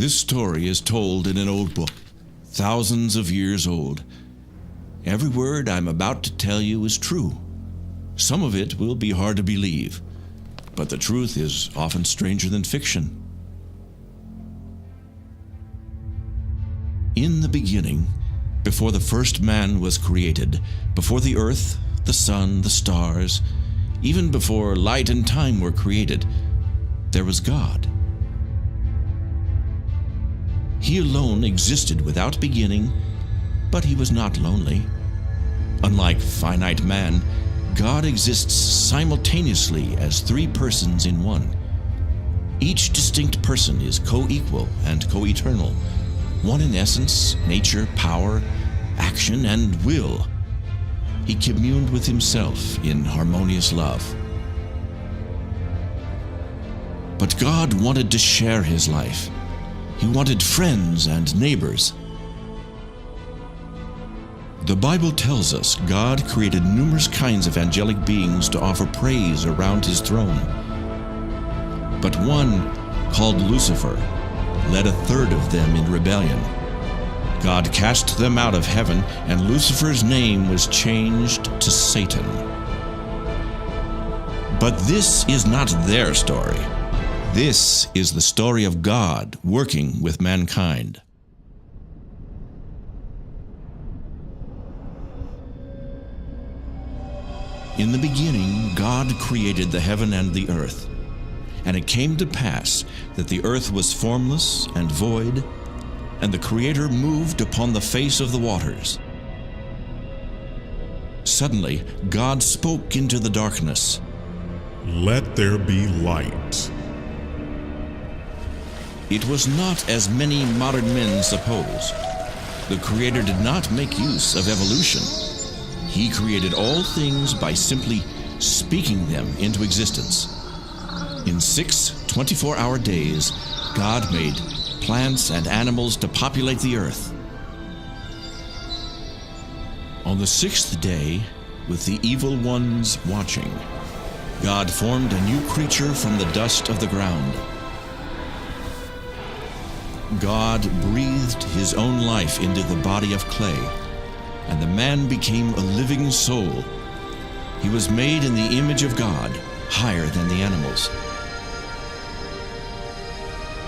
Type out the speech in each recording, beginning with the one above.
This story is told in an old book, thousands of years old. Every word I'm about to tell you is true. Some of it will be hard to believe, but the truth is often stranger than fiction. In the beginning, before the first man was created, before the earth, the sun, the stars, even before light and time were created, there was God. He alone existed without beginning, but he was not lonely. Unlike finite man, God exists simultaneously as three persons in one. Each distinct person is co-equal and co-eternal, one in essence, nature, power, action, and will. He communed with himself in harmonious love. But God wanted to share his life. He wanted friends and neighbors. The Bible tells us God created numerous kinds of angelic beings to offer praise around his throne. But one, called Lucifer, led a third of them in rebellion. God cast them out of heaven, and Lucifer's name was changed to Satan. But this is not their story. This is the story of God working with mankind. In the beginning, God created the heaven and the earth. And it came to pass that the earth was formless and void, and the Creator moved upon the face of the waters. Suddenly, God spoke into the darkness. "Let there be light." It was not as many modern men suppose. The Creator did not make use of evolution. He created all things by simply speaking them into existence. In 6 24-hour days, God made plants and animals to populate the earth. On the 6th day, with the evil ones watching, God formed a new creature from the dust of the ground. God breathed his own life into the body of clay, and the man became a living soul. He was made in the image of God, higher than the animals.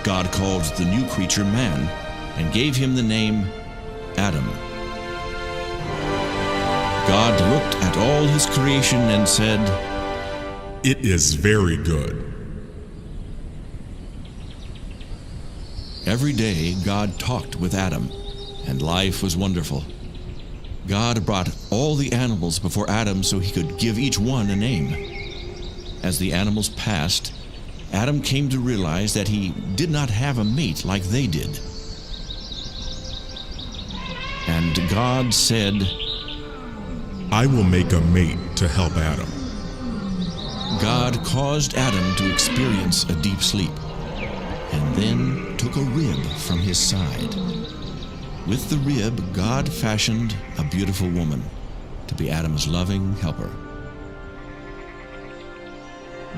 God called the new creature man and gave him the name Adam. God looked at all his creation and said, "It is very good." Every day God talked with Adam, and life was wonderful. God brought all the animals before Adam so he could give each one a name. As the animals passed, Adam came to realize that he did not have a mate like they did. And God said, "I will make a mate to help Adam." God caused Adam to experience a deep sleep, and then took a rib from his side. With the rib, God fashioned a beautiful woman to be Adam's loving helper.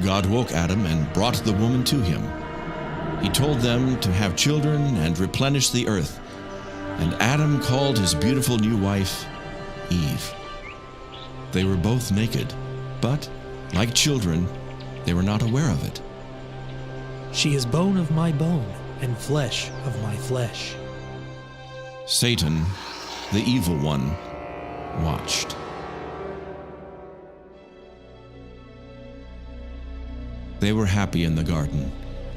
God woke Adam and brought the woman to him. He told them to have children and replenish the earth, and Adam called his beautiful new wife Eve. They were both naked, but, like children, they were not aware of it. "She is bone of my bone and flesh of my flesh." Satan, the evil one, watched. They were happy in the garden.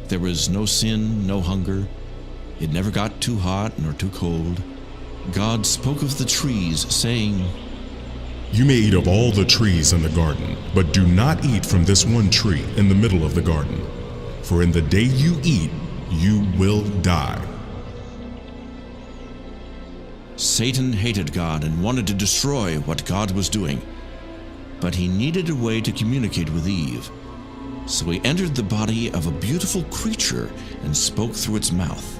There was no sin, no hunger. It never got too hot nor too cold. God spoke of the trees, saying, "You may eat of all the trees in the garden, but do not eat from this one tree in the middle of the garden. For in the day you eat, you will die." Satan hated God and wanted to destroy what God was doing. But he needed a way to communicate with Eve. So he entered the body of a beautiful creature and spoke through its mouth.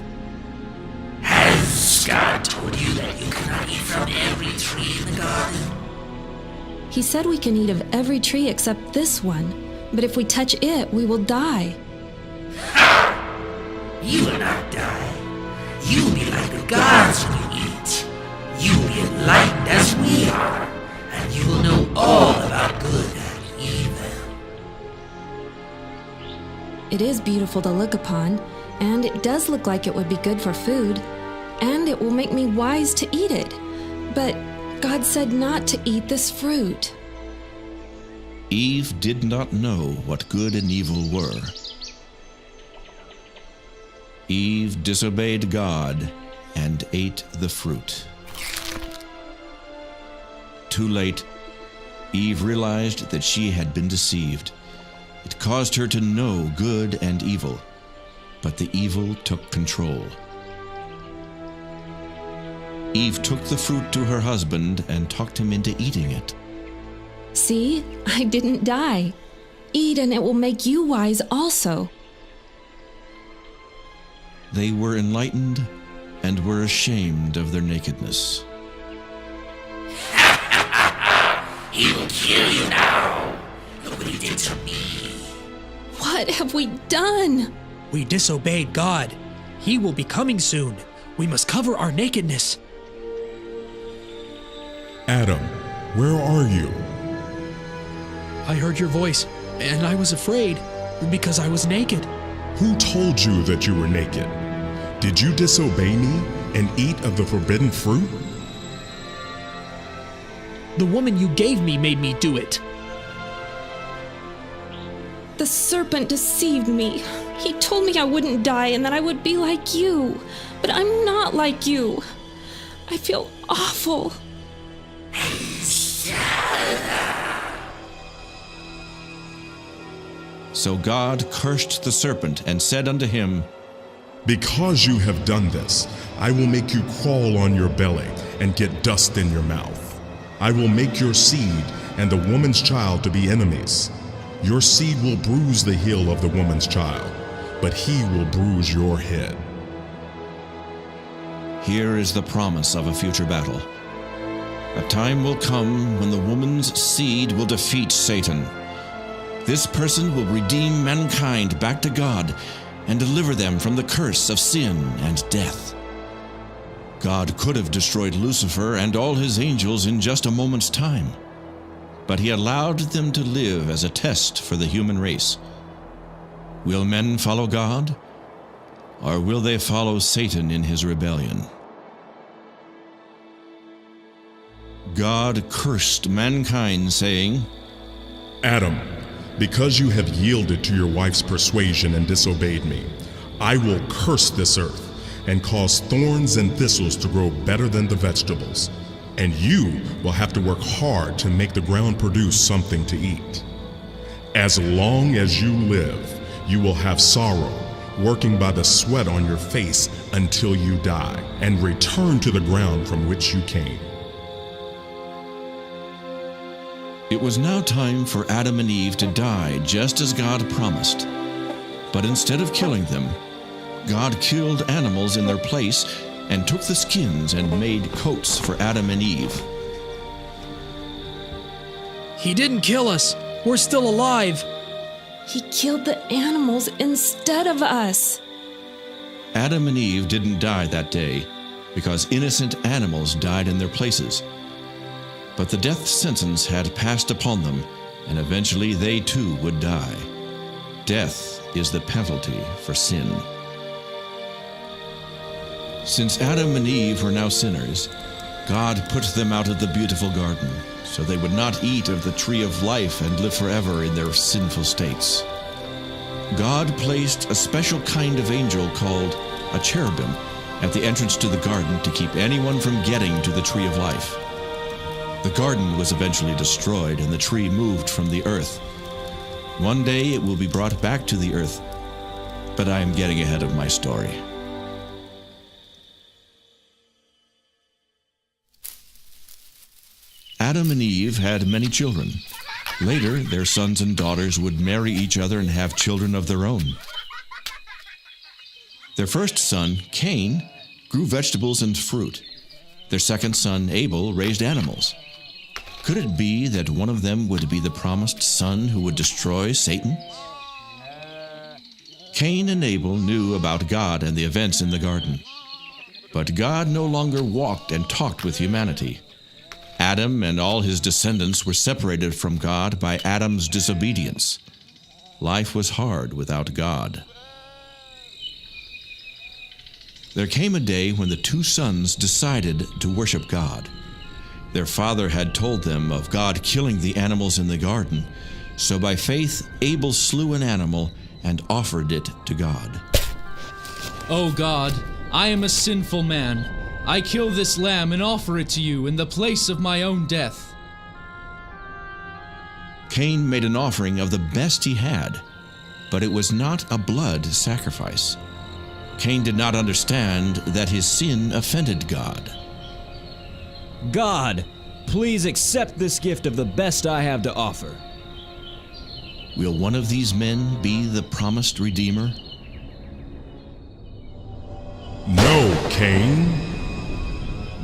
"Has God told you that you cannot eat from every tree in the garden?" He said we can eat of every tree except this one, but if we touch it, we will die. You will not die. You'll be like the gods when you eat. You'll be enlightened as we are, and you will know all about good and evil. It is beautiful to look upon, and it does look like it would be good for food, and it will make me wise to eat it. But God said not to eat this fruit. Eve did not know what good and evil were. Eve disobeyed God and ate the fruit. Too late, Eve realized that she had been deceived. It caused her to know good and evil, but the evil took control. Eve took the fruit to her husband and talked him into eating it. See, I didn't die. Eat and it will make you wise also. They were enlightened and were ashamed of their nakedness. He will kill you now. Look what he did to me. What have we done? We disobeyed God. He will be coming soon. We must cover our nakedness. Adam, where are you? I heard your voice, and I was afraid because I was naked. Who told you that you were naked? Did you disobey me and eat of the forbidden fruit? The woman you gave me made me do it. The serpent deceived me. He told me I wouldn't die and that I would be like you. But I'm not like you. I feel awful. So God cursed the serpent and said unto him, Because you have done this, I will make you crawl on your belly and get dust in your mouth. I will make your seed and the woman's child to be enemies. Your seed will bruise the heel of the woman's child, but he will bruise your head. Here is the promise of a future battle. A time will come when the woman's seed will defeat Satan. This person will redeem mankind back to God and deliver them from the curse of sin and death. God could have destroyed Lucifer and all his angels in just a moment's time, but he allowed them to live as a test for the human race. Will men follow God, or will they follow Satan in his rebellion? God cursed mankind, saying, Adam, because you have yielded to your wife's persuasion and disobeyed me, I will curse this earth and cause thorns and thistles to grow better than the vegetables, and you will have to work hard to make the ground produce something to eat. As long as you live, you will have sorrow, working by the sweat on your face until you die, and return to the ground from which you came. It was now time for Adam and Eve to die, just as God promised. But instead of killing them, God killed animals in their place and took the skins and made coats for Adam and Eve. He didn't kill us. We're still alive. He killed the animals instead of us. Adam and Eve didn't die that day because innocent animals died in their places. But the death sentence had passed upon them, and eventually they too would die. Death is the penalty for sin. Since Adam and Eve were now sinners, God put them out of the beautiful garden, so they would not eat of the tree of life and live forever in their sinful states. God placed a special kind of angel called a cherubim at the entrance to the garden to keep anyone from getting to the tree of life. The garden was eventually destroyed and the tree moved from the earth. One day it will be brought back to the earth, but I am getting ahead of my story. Adam and Eve had many children. Later, their sons and daughters would marry each other and have children of their own. Their first son, Cain, grew vegetables and fruit. Their second son, Abel, raised animals. Could it be that one of them would be the promised son who would destroy Satan? Cain and Abel knew about God and the events in the garden. But God no longer walked and talked with humanity. Adam and all his descendants were separated from God by Adam's disobedience. Life was hard without God. There came a day when the two sons decided to worship God. Their father had told them of God killing the animals in the garden, so by faith Abel slew an animal and offered it to God. "O God, I am a sinful man. I kill this lamb and offer it to you in the place of my own death." Cain made an offering of the best he had, but it was not a blood sacrifice. Cain did not understand that his sin offended God. God, please accept this gift of the best I have to offer. Will one of these men be the promised Redeemer? No, Cain.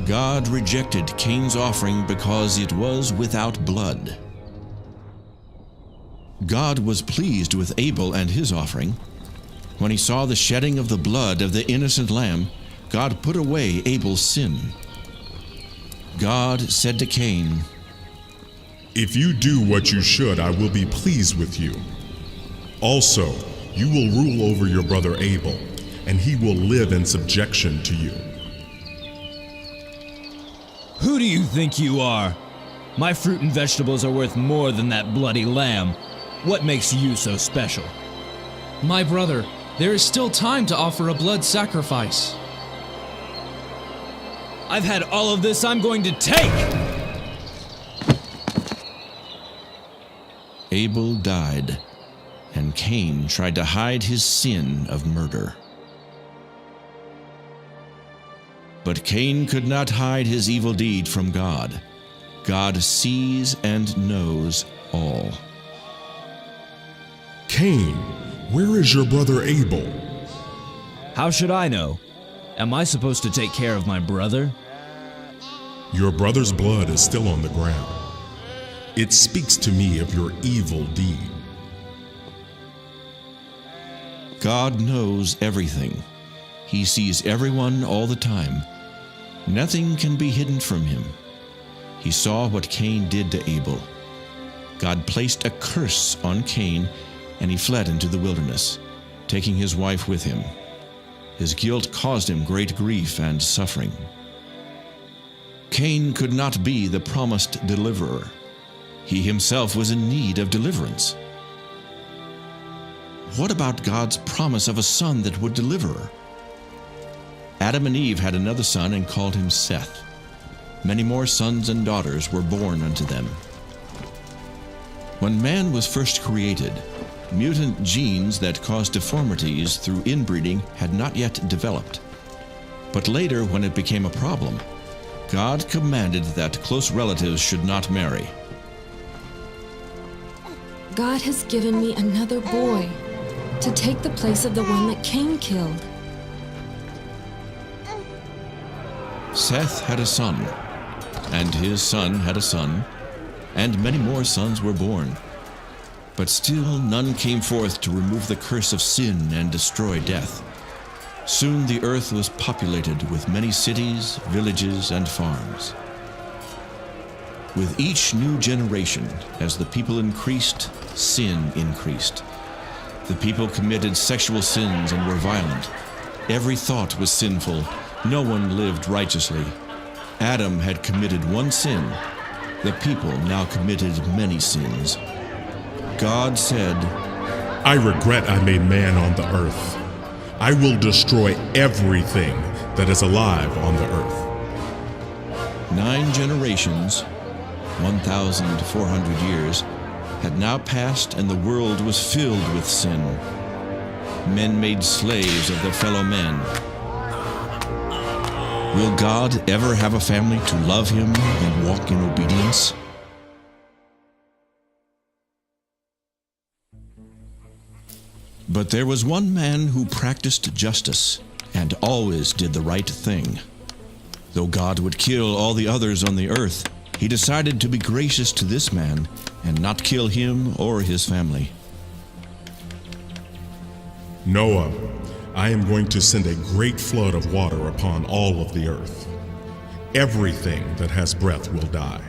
God rejected Cain's offering because it was without blood. God was pleased with Abel and his offering. When he saw the shedding of the blood of the innocent lamb, God put away Abel's sin. God said to Cain, If you do what you should, I will be pleased with you. Also, you will rule over your brother Abel, and he will live in subjection to you. Who do you think you are? My fruit and vegetables are worth more than that bloody lamb. What makes you so special? "My brother, there is still time to offer a blood sacrifice." I've had all of this I'm going to take! Abel died, and Cain tried to hide his sin of murder. But Cain could not hide his evil deed from God. God sees and knows all. Cain, where is your brother Abel? How should I know? Am I supposed to take care of my brother? Your brother's blood is still on the ground. It speaks to me of your evil deed. God knows everything. He sees everyone all the time. Nothing can be hidden from him. He saw what Cain did to Abel. God placed a curse on Cain, and he fled into the wilderness, taking his wife with him. His guilt caused him great grief and suffering. Cain could not be the promised deliverer. He himself was in need of deliverance. What about God's promise of a son that would deliver? Adam and Eve had another son and called him Seth. Many more sons and daughters were born unto them. When man was first created, mutant genes that caused deformities through inbreeding had not yet developed. But later, when it became a problem, God commanded that close relatives should not marry. God has given me another boy to take the place of the one that Cain killed. Seth had a son, and his son had a son, and many more sons were born. But still none came forth to remove the curse of sin and destroy death. Soon the earth was populated with many cities, villages, and farms. With each new generation, as the people increased, sin increased. The people committed sexual sins and were violent. Every thought was sinful. No one lived righteously. Adam had committed one sin. The people now committed many sins. God said, I regret I made man on the earth. I will destroy everything that is alive on the earth. 9 generations, 1,400 years, had now passed, and the world was filled with sin. Men made slaves of their fellow men. Will God ever have a family to love him and walk in obedience? But there was one man who practiced justice and always did the right thing. Though God would kill all the others on the earth, he decided to be gracious to this man and not kill him or his family. Noah, I am going to send a great flood of water upon all of the earth. Everything that has breath will die.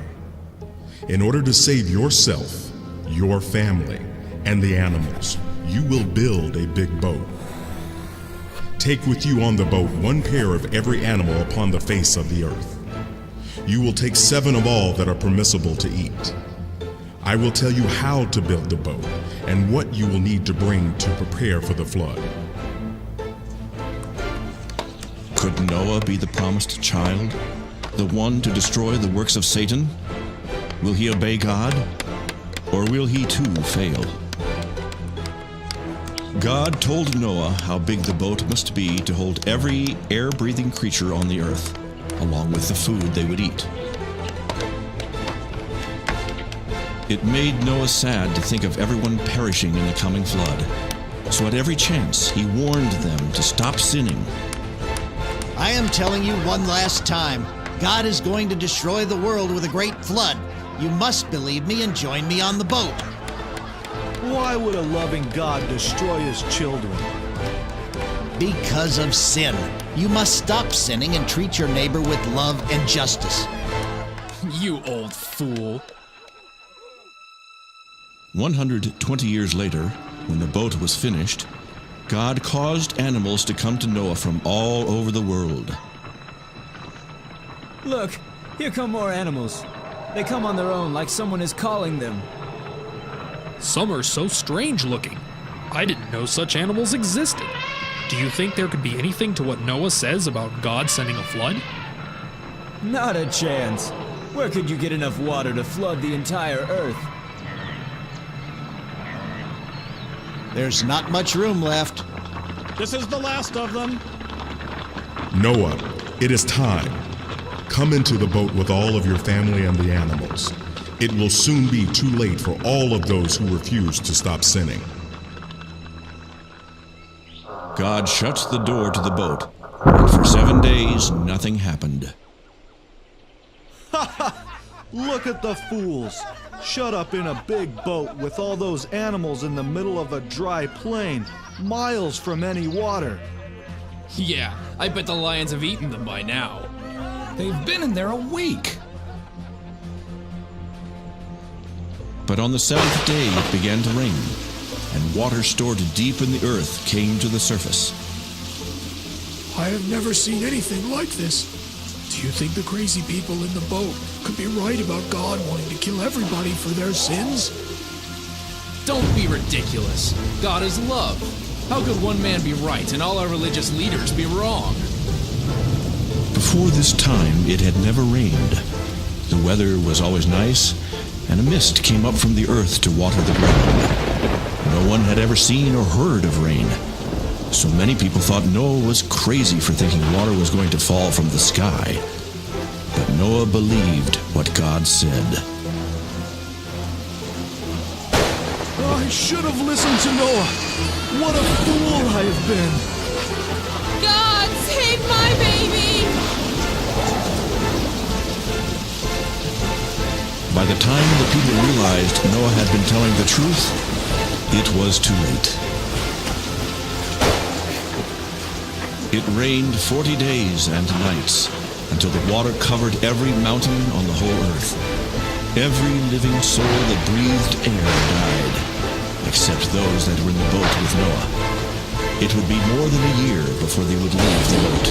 In order to save yourself, your family, and the animals, you will build a big boat. Take with you on the boat 1 pair of every animal upon the face of the earth. You will take 7 of all that are permissible to eat. I will tell you how to build the boat and what you will need to bring to prepare for the flood. Could Noah be the promised child, the one to destroy the works of Satan? Will he obey God, or will he too fail? God told Noah how big the boat must be to hold every air-breathing creature on the earth, along with the food they would eat. It made Noah sad to think of everyone perishing in the coming flood. So at every chance, he warned them to stop sinning. I am telling you one last time, God is going to destroy the world with a great flood. You must believe me and join me on the boat. Why would a loving God destroy his children? Because of sin. You must stop sinning and treat your neighbor with love and justice. You old fool. 120 years later, when the boat was finished, God caused animals to come to Noah from all over the world. Look, here come more animals. They come on their own like someone is calling them. Some are so strange looking. I didn't know such animals existed. Do you think there could be anything to what Noah says about God sending a flood? Not a chance. Where could you get enough water to flood the entire earth? There's not much room left. This is the last of them. Noah, it is time. Come into the boat with all of your family and the animals. It will soon be too late for all of those who refuse to stop sinning. God shut the door to the boat, and for 7 days nothing happened. Look at the fools. Shut up in a big boat with all those animals in the middle of a dry plain, miles from any water. Yeah, I bet the lions have eaten them by now. They've been in there a week. But on the 7th day it began to rain, and water stored deep in the earth came to the surface. I have never seen anything like this. Do you think the crazy people in the boat could be right about God wanting to kill everybody for their sins? Don't be ridiculous. God is love. How could one man be right and all our religious leaders be wrong? Before this time it had never rained. The weather was always nice, and a mist came up from the earth to water the ground. No one had ever seen or heard of rain. So many people thought Noah was crazy for thinking water was going to fall from the sky. But Noah believed what God said. I should have listened to Noah. What a fool I have been. God, save my baby! By the time the people realized Noah had been telling the truth, it was too late. It rained 40 days and nights until the water covered every mountain on the whole earth. Every living soul that breathed air died, except those that were in the boat with Noah. It would be more than a year before they would leave the boat.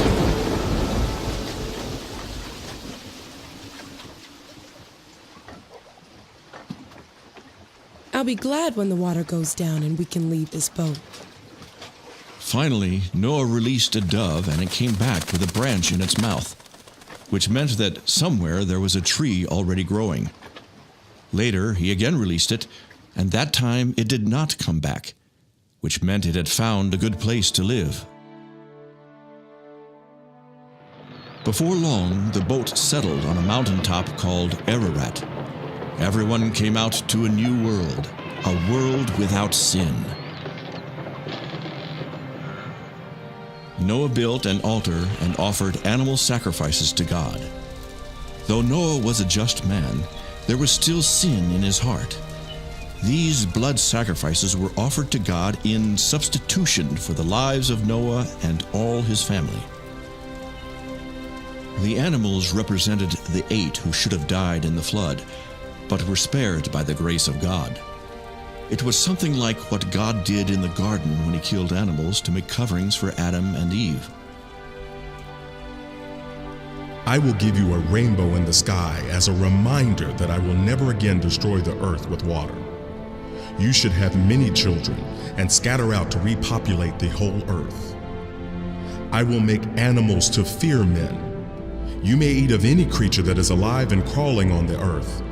I'll be glad when the water goes down and we can leave this boat. Finally, Noah released a dove, and it came back with a branch in its mouth, which meant that somewhere there was a tree already growing. Later, he again released it, and that time it did not come back, which meant it had found a good place to live. Before long, the boat settled on a mountaintop called Ararat. Everyone came out to a new world, a world without sin. Noah built an altar and offered animal sacrifices to God. Though Noah was a just man, there was still sin in his heart. These blood sacrifices were offered to God in substitution for the lives of Noah and all his family. The animals represented the 8 who should have died in the flood, but were spared by the grace of God. It was something like what God did in the garden when he killed animals to make coverings for Adam and Eve. I will give you a rainbow in the sky as a reminder that I will never again destroy the earth with water. You should have many children and scatter out to repopulate the whole earth. I will make animals to fear men. You may eat of any creature that is alive and crawling on the earth,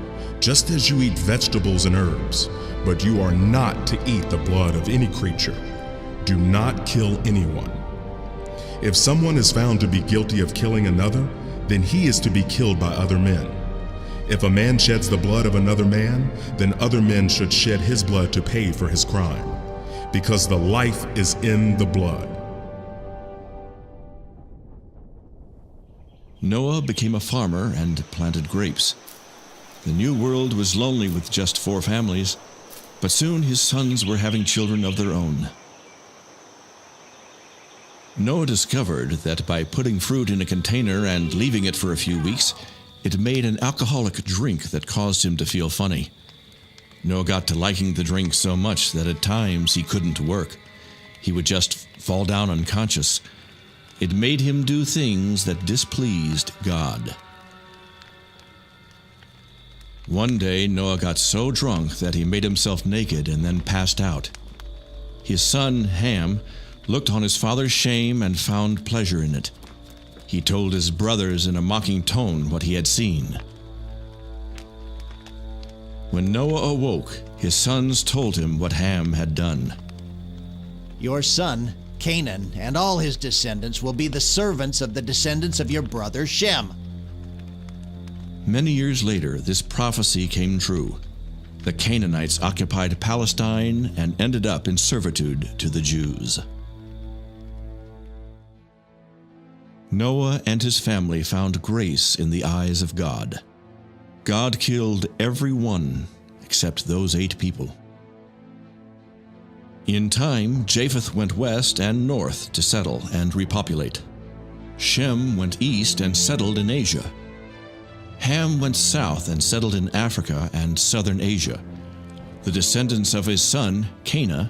just as you eat vegetables and herbs, but you are not to eat the blood of any creature. Do not kill anyone. If someone is found to be guilty of killing another, then he is to be killed by other men. If a man sheds the blood of another man, then other men should shed his blood to pay for his crime, because the life is in the blood. Noah became a farmer and planted grapes. The new world was lonely with just 4 families, but soon his sons were having children of their own. Noah discovered that by putting fruit in a container and leaving it for a few weeks, it made an alcoholic drink that caused him to feel funny. Noah got to liking the drink so much that at times he couldn't work. He would just fall down unconscious. It made him do things that displeased God. One day, Noah got so drunk that he made himself naked and then passed out. His son, Ham, looked on his father's shame and found pleasure in it. He told his brothers in a mocking tone what he had seen. When Noah awoke, his sons told him what Ham had done. Your son, Canaan, and all his descendants will be the servants of the descendants of your brother Shem. Many years later, this prophecy came true. The Canaanites occupied Palestine and ended up in servitude to the Jews. Noah and his family found grace in the eyes of God. God killed every one except those 8 people. In time, Japheth went west and north to settle and repopulate. Shem went east and settled in Asia. Ham went south and settled in Africa and southern Asia. The descendants of his son, Canaan,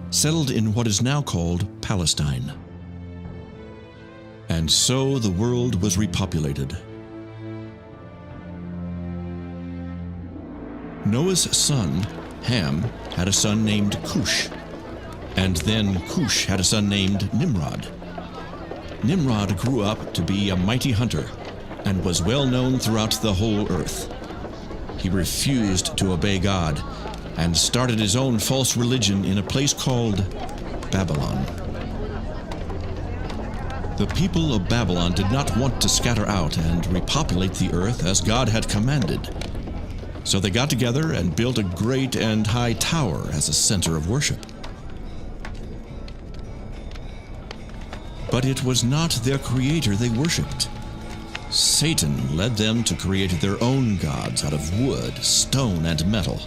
settled in what is now called Palestine. And so the world was repopulated. Noah's son, Ham, had a son named Cush, and then Cush had a son named Nimrod. Nimrod grew up to be a mighty hunter and was well known throughout the whole earth. He refused to obey God and started his own false religion in a place called Babylon. The people of Babylon did not want to scatter out and repopulate the earth as God had commanded. So they got together and built a great and high tower as a center of worship. But it was not their creator they worshipped. Satan led them to create their own gods out of wood, stone, and metal.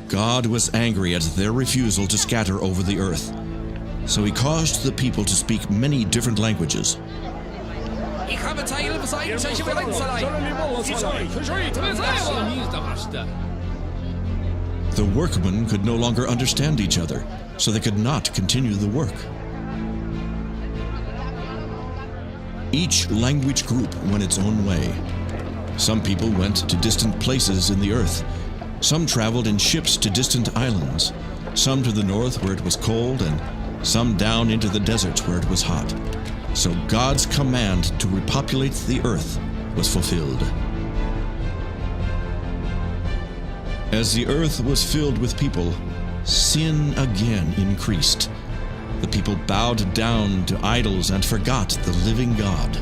God was angry at their refusal to scatter over the earth. So he caused the people to speak many different languages. The workmen could no longer understand each other, so they could not continue the work. Each language group went its own way. Some people went to distant places in the earth. Some traveled in ships to distant islands. Some to the north where it was cold, and some down into the deserts where it was hot. So God's command to repopulate the earth was fulfilled. As the earth was filled with people, sin again increased. The people bowed down to idols and forgot the living God.